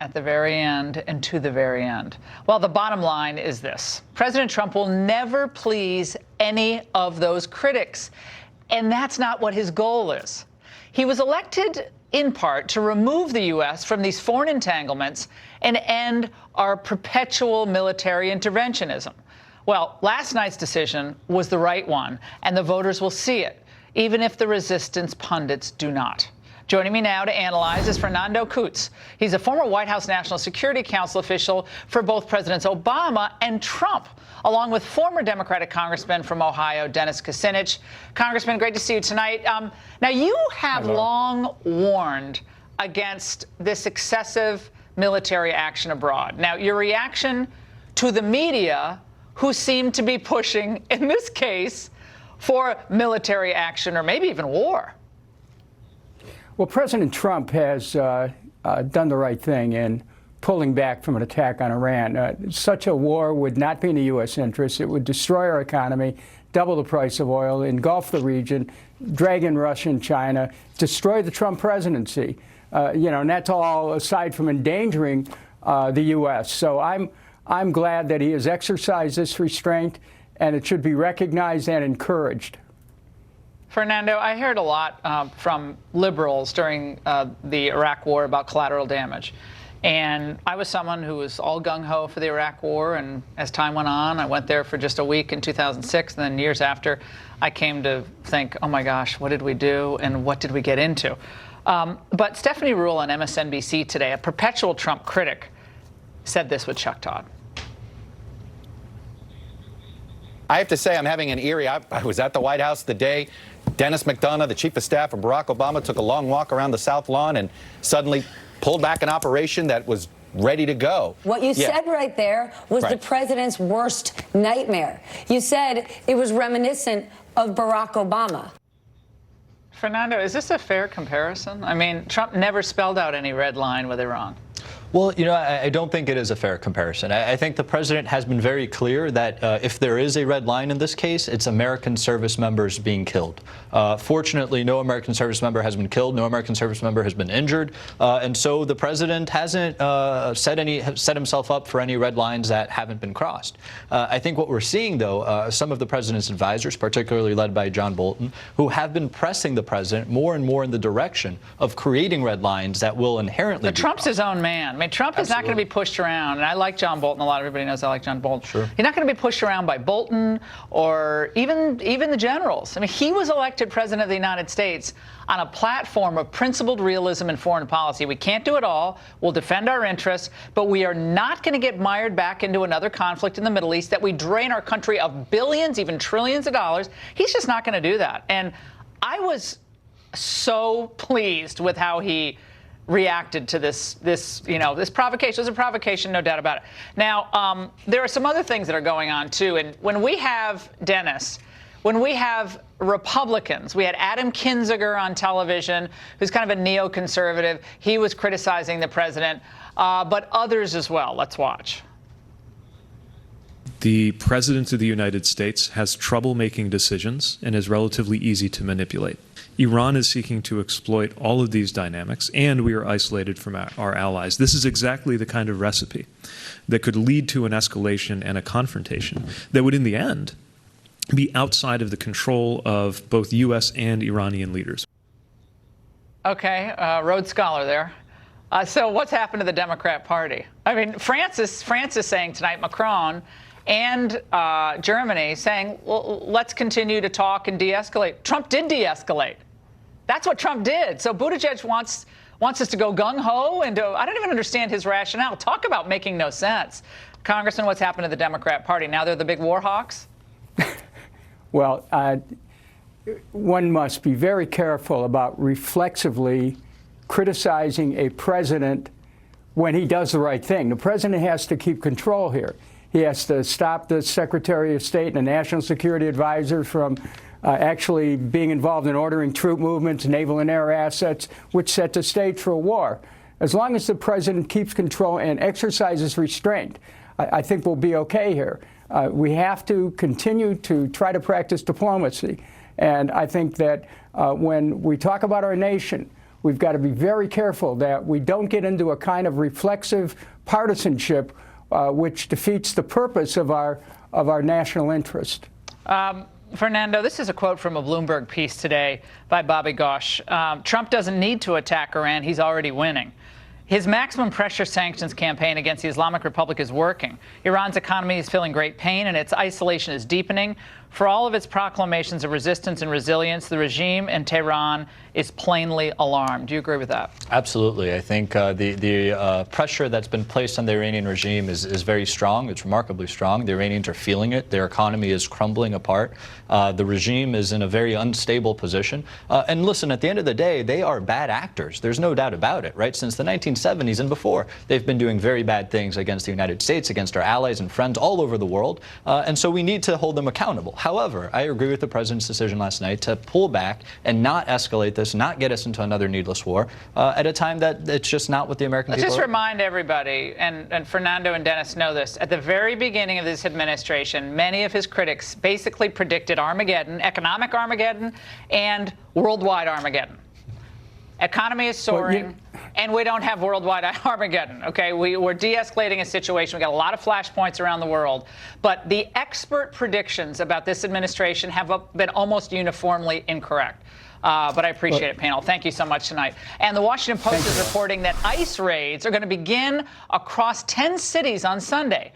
At the very end and to the very end. Well, the bottom line is this. President Trump will never please any of those critics. And that's not what his goal is. He was elected in part to remove the U.S. from these foreign entanglements and end our perpetual military interventionism. Well, last night's decision was the right one, and the voters will see it, even if the resistance pundits do not. Joining me now to analyze is Fernando Kutz. He's a former White House National Security Council official for both Presidents Obama and Trump, along with former Democratic Congressman from Ohio, Dennis Kucinich. Congressman, great to see you tonight. Now, you have long warned against this excessive military action abroad. Now, your reaction to the media, who seem to be pushing, in this case, for military action or maybe even war. Well, President Trump has done the right thing in pulling back from an attack on Iran. Such a war would not be in the U.S. interest. It would destroy our economy, double the price of oil, engulf the region, drag in Russia and China, destroy the Trump presidency. And that's all aside from endangering the U.S. So I'm glad that he has exercised this restraint, and it should be recognized and encouraged. Fernando, I heard a lot from liberals during the Iraq war about collateral damage. And I was someone who was all gung-ho for the Iraq war. And as time went on, I went there for just a week in 2006. And then years after, I came to think, oh, my gosh, what did we do? And what did we get into? But Stephanie Ruhle on MSNBC today, a perpetual Trump critic, said this with Chuck Todd. I have to say, I'm having an eerie. I was at the White House the day Dennis McDonough, the chief of staff of Barack Obama, took a long walk around the South Lawn and suddenly pulled back an operation that was ready to go. What you said right there was the president's worst nightmare. You said it was reminiscent of Barack Obama. Fernando, is this a fair comparison? I mean, Trump never spelled out any red line with Iran. Well, I don't think it is a fair comparison. I think the president has been very clear that if there is a red line in this case, it's American service members being killed. Fortunately, no American service member has been killed. No American service member has been injured. And so the president hasn't set himself up for any red lines that haven't been crossed. I think what we're seeing, though, some of the president's advisors, particularly led by John Bolton, who have been pressing the president more and more in the direction of creating red lines that will inherently be Trump's crossed. His own man. I mean, Trump is not going to be pushed around, and I like John Bolton a lot. Everybody knows I like John Bolton. Sure. He's not going to be pushed around by Bolton or even the generals. I mean, he was elected president of the United States on a platform of principled realism in foreign policy. We can't do it all. We'll defend our interests, but we are not going to get mired back into another conflict in the Middle East that we drain our country of billions, even trillions of dollars. He's just not going to do that. And I was so pleased with how he reacted to this provocation. It was a provocation, no doubt about it. Now, there are some other things that are going on, too. And when we have Dennis, when we have Republicans, we had Adam Kinzinger on television, who's kind of a neoconservative. He was criticizing the president, but others as well. Let's watch. The President of the United States has trouble making decisions and is relatively easy to manipulate. Iran is seeking to exploit all of these dynamics, and we are isolated from our allies. This is exactly the kind of recipe that could lead to an escalation and a confrontation that would, in the end, be outside of the control of both U.S. and Iranian leaders. Okay, Rhodes Scholar there. So what's happened to the Democrat Party? I mean, France is saying tonight, Macron and Germany saying, well, let's continue to talk and de-escalate. Trump did de-escalate. That's what Trump did. So Buttigieg wants us to go gung-ho, and I don't even understand his rationale. Talk about making no sense. Congressman, what's happened to the Democrat Party? Now they're the big war hawks? Well, one must be very careful about reflexively criticizing a president when he does the right thing. The president has to keep control here. He has to stop the Secretary of State and the National Security Advisor from actually being involved in ordering troop movements, naval and air assets, which set the stage for a war. As long as the president keeps control and exercises restraint, I think we'll be okay here. We have to continue to try to practice diplomacy. And I think that when we talk about our nation, we've got to be very careful that we don't get into a kind of reflexive partisanship which defeats the purpose of our national interest. Fernando, this is a quote from a Bloomberg piece today by Bobby Gosh. Trump doesn't need to attack Iran. He's already winning. His maximum pressure sanctions campaign against the Islamic Republic is working. Iran's economy is feeling great pain, and its isolation is deepening. For all of its proclamations of resistance and resilience, the regime in Tehran is plainly alarmed. Do you agree with that? Absolutely. I think the pressure that's been placed on the Iranian regime is very strong. It's remarkably strong. The Iranians are feeling it. Their economy is crumbling apart. The regime is in a very unstable position. And listen, at the end of the day, they are bad actors. There's no doubt about it, right? Since the 1970s and before, they've been doing very bad things against the United States, against our allies and friends all over the world. And so we need to hold them accountable. However, I agree with the president's decision last night to pull back and not escalate this, not get us into another needless war at a time that it's just not what the American people Let's just are. remind everybody, and Fernando and Dennis know this, at the very beginning of this administration, many of his critics basically predicted Armageddon, economic Armageddon, and worldwide Armageddon. Economy is soaring, and we don't have worldwide Armageddon, okay? We're de-escalating a situation. We've got a lot of flashpoints around the world. But the expert predictions about this administration have been almost uniformly incorrect. But I appreciate it, panel. Thank you so much tonight. And the Washington Post is reporting that ICE raids are going to begin across 10 cities on Sunday.